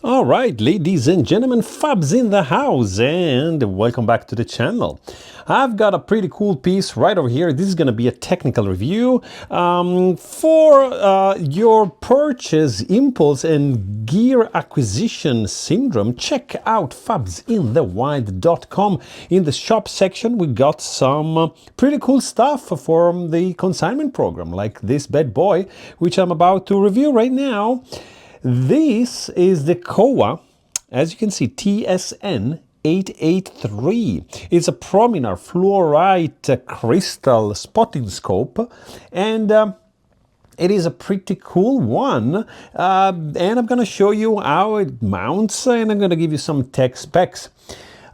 All right, ladies and gentlemen, Fabs in the house, and welcome back to the channel. I've got a pretty cool piece right over here. This is going to be a technical review for your purchase impulse and gear acquisition syndrome. Check out fabsinthewild.com. In the shop section, we got some pretty cool stuff for the consignment program, like this bad boy, which I'm about to review right now. This is the Kowa, as you can see, TSN-883. It's a Prominar fluorite crystal spotting scope, and it is a pretty cool one. And I'm going to show you how it mounts, and I'm going to give you some tech specs.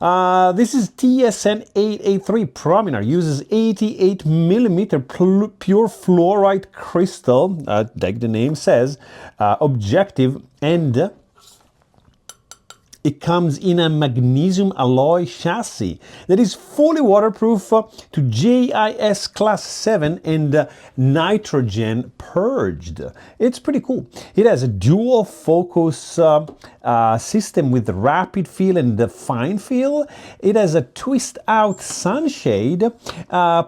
This is TSN 883 Prominar, uses 88mm pure fluorite crystal, like the name says, objective, and it comes in a magnesium alloy chassis that is fully waterproof to JIS class 7 and nitrogen purged. It's pretty cool. It has a dual focus system with rapid fill and fine fill. It has a twist out sunshade,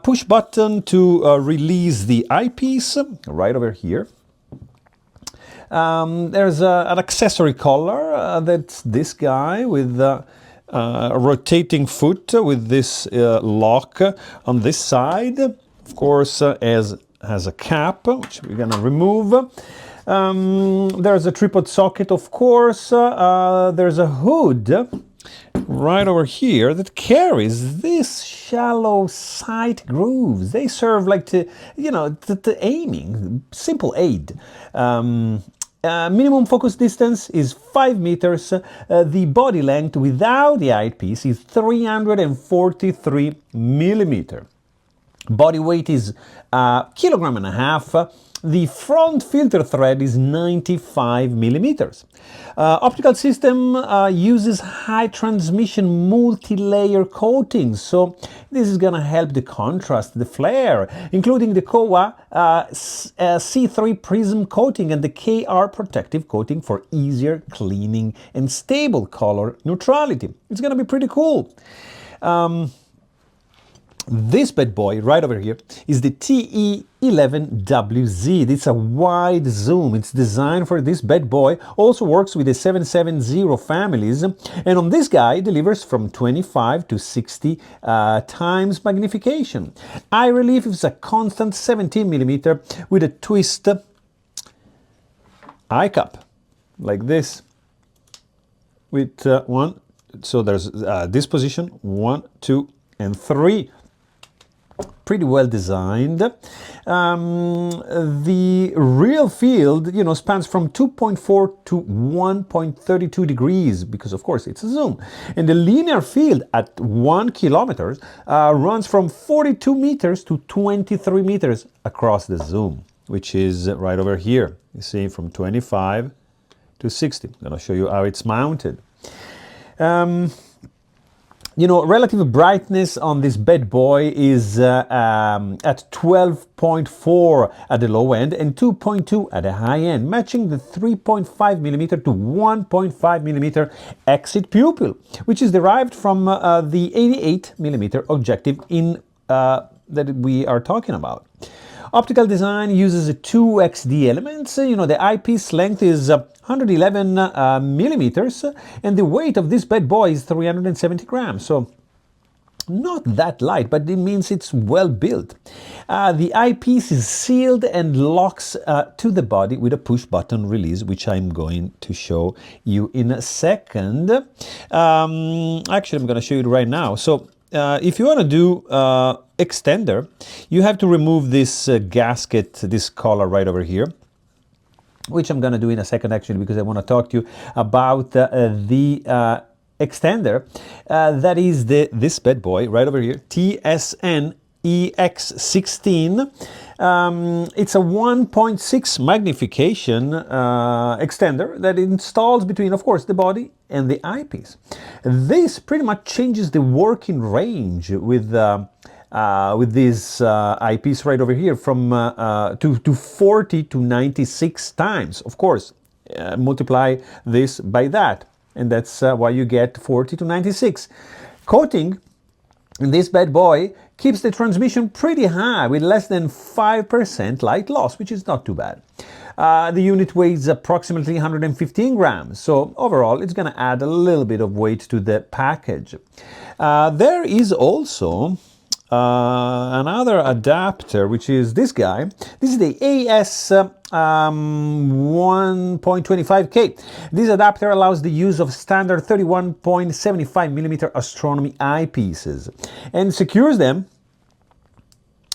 push button to release the eyepiece right over here. There's an accessory collar, that's this guy with a rotating foot with this lock on this side. Of course, has a cap, which we're gonna remove. There's a tripod socket, of course. There's a hood right over here that carries this shallow sight grooves. They serve like to, to aiming, simple aid. Minimum focus distance is 5 meters. The body length without the eyepiece is 343 millimeter. Body weight is 1.5 kilograms. The front filter thread is 95 millimeters. Optical system uses high transmission multi-layer coating, so this is going to help the contrast, the flare, including the Kowa C3 prism coating and the KR protective coating for easier cleaning and stable color neutrality. It's going to be pretty cool. This bad boy right over here is the TE-11WZ. It's a wide zoom. It's designed for this bad boy. Also works with the 770 families. And on this guy, it delivers from 25 to 60 times magnification. Eye relief is a constant 17mm with a twist eye cup like this. With one, so there's this position, 1, 2, and 3. Pretty well designed. The real field, spans from 2.4 to 1.32 degrees, because of course it's a zoom. And the linear field at 1 kilometer runs from 42 meters to 23 meters across the zoom, which is right over here. You see, from 25 to 60. I'm going to show you how it's mounted. Relative brightness on this bad boy is at 12.4 at the low end and 2.2 at the high end, matching the 3.5mm to 1.5mm exit pupil, which is derived from the 88mm objective that we are talking about. Optical design uses 2 XD elements. The eyepiece length is 111 millimeters, and the weight of this bad boy is 370 grams. So not that light, but it means it's well built. The eyepiece is sealed and locks to the body with a push button release, which I'm going to show you in a second. Actually, I'm going to show you right now. So if you want to do extender, you have to remove this gasket, this collar right over here, which I'm going to do in a second actually, because I want to talk to you about the extender. That is this bad boy right over here, TSN EX16. It's a 1.6 magnification extender that installs between, of course, the body and the eyepiece. This pretty much changes the working range with this eyepiece right over here from to 40 to 96 times. Of course, multiply this by that, and that's why you get 40 to 96. Coating in this bad boy keeps the transmission pretty high with less than 5% light loss, which is not too bad. The unit weighs approximately 115 grams, so overall it's going to add a little bit of weight to the package. There is also another adapter, which is this guy. This is the AS 1.25K. This adapter allows the use of standard 31.75mm astronomy eyepieces and secures them,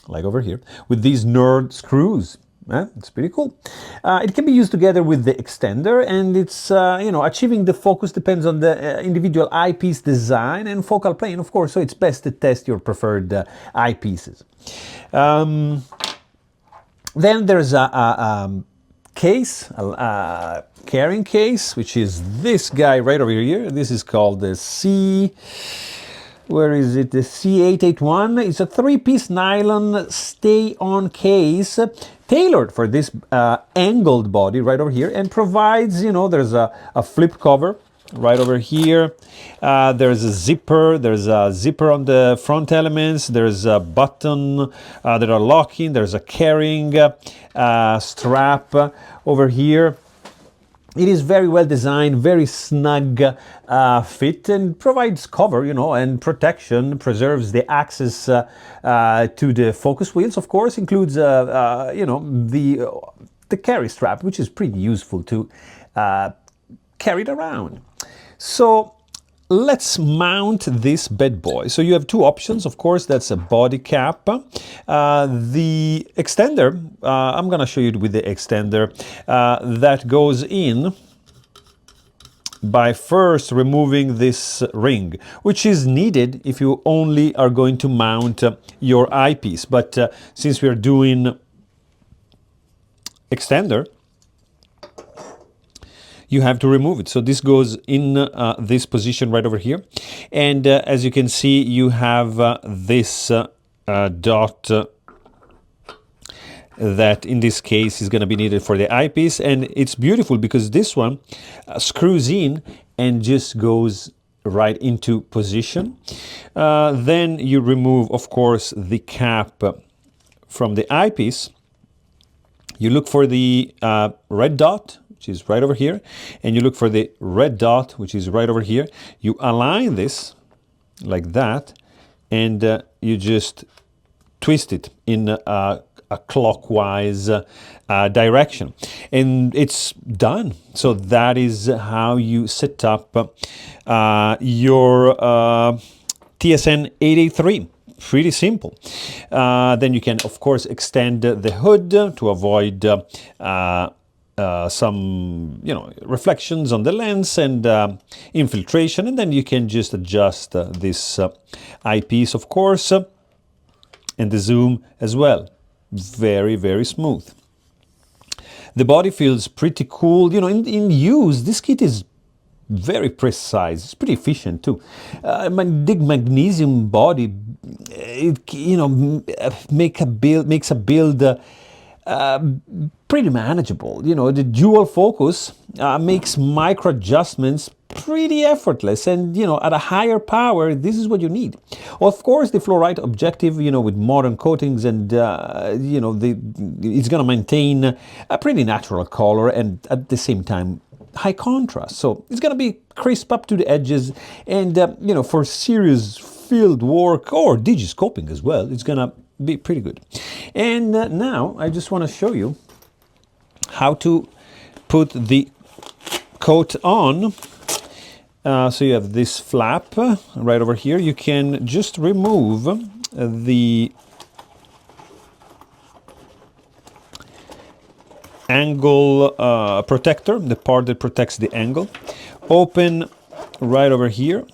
like over here, with these nerd screws. It's pretty cool. It can be used together with the extender, and it's, achieving the focus depends on the individual eyepiece design and focal plane, of course, so it's best to test your preferred eyepieces. Then there's a case, a carrying case, which is this guy right over here. This is called the Where is it? The C881. It's a 3-piece nylon stay-on case tailored for this angled body right over here, and provides, there's a flip cover right over here. There's a zipper. There's a zipper on the front elements. There's a button that are locking. There's a carrying strap over here. It is very well designed, very snug fit, and provides cover, and protection, preserves the access to the focus wheels, of course, includes, the carry strap, which is pretty useful to carry it around. So let's mount this bad boy. So you have two options, of course. That's a body cap. The extender, I'm going to show you with the extender, that goes in by first removing this ring, which is needed if you only are going to mount your eyepiece. But since we are doing extender, you have to remove it. So this goes in this position right over here. And as you can see, you have this dot that in this case is going to be needed for the eyepiece. And it's beautiful because this one screws in and just goes right into position. Then you remove, of course, the cap from the eyepiece. You look for the red dot, which is right over here, and you look for the red dot, which is right over here. You align this like that, and you just twist it in a clockwise direction, and it's done. So that is how you set up your TSN 883. Pretty simple. Then you can, of course, extend the hood to avoid some, reflections on the lens and infiltration, and then you can just adjust this eyepiece, of course, and the zoom as well. Very, very smooth. The body feels pretty cool. In use, this kit is very precise. It's pretty efficient too. Big magnesium body, makes a build pretty manageable. The dual focus makes micro adjustments pretty effortless, and at a higher power, this is what you need. Of course, the fluorite objective, with modern coatings, and it's going to maintain a pretty natural color and at the same time high contrast. So it's going to be crisp up to the edges, and for serious field work or digiscoping as well, it's going to be pretty good. And now I just want to show you how to put the coat on. So you have this flap right over here. You can just remove the angle protector, the part that protects the angle. Open right over here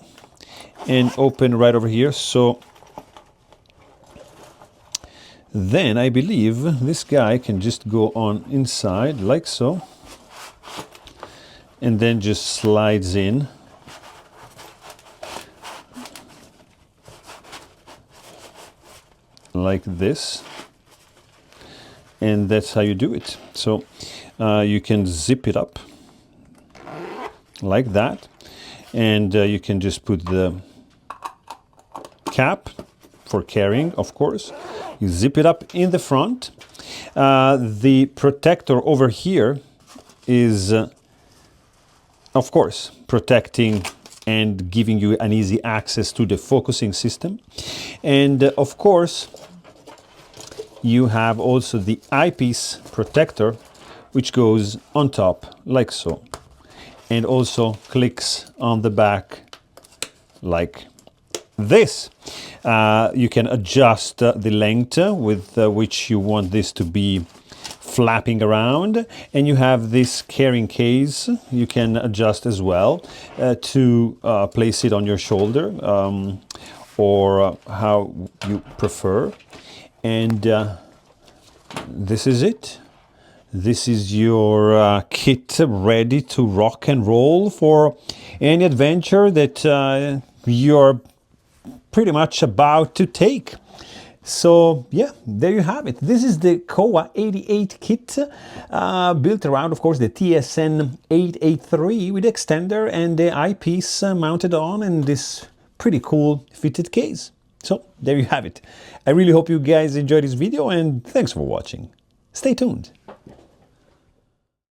and open right over here. So then I believe this guy can just go on inside like so, and then just slides in like this, and that's how you do it. So you can zip it up like that, and you can just put the cap for carrying, of course. You zip it up in the front. The protector over here is, of course, protecting and giving you an easy access to the focusing system. And of course, you have also the eyepiece protector, which goes on top like so, and also clicks on the back like this. You can adjust the length with which you want this to be flapping around, and you have this carrying case you can adjust as well to place it on your shoulder, or how you prefer. And this is it. This is your kit ready to rock and roll for any adventure that you're pretty much about to take. So yeah, there you have it. This is the Kowa 88 kit, built around, of course, the TSN 883 with extender and the eyepiece mounted on, and this pretty cool fitted case. So there you have it. I really hope you guys enjoyed this video, and thanks for watching. Stay tuned.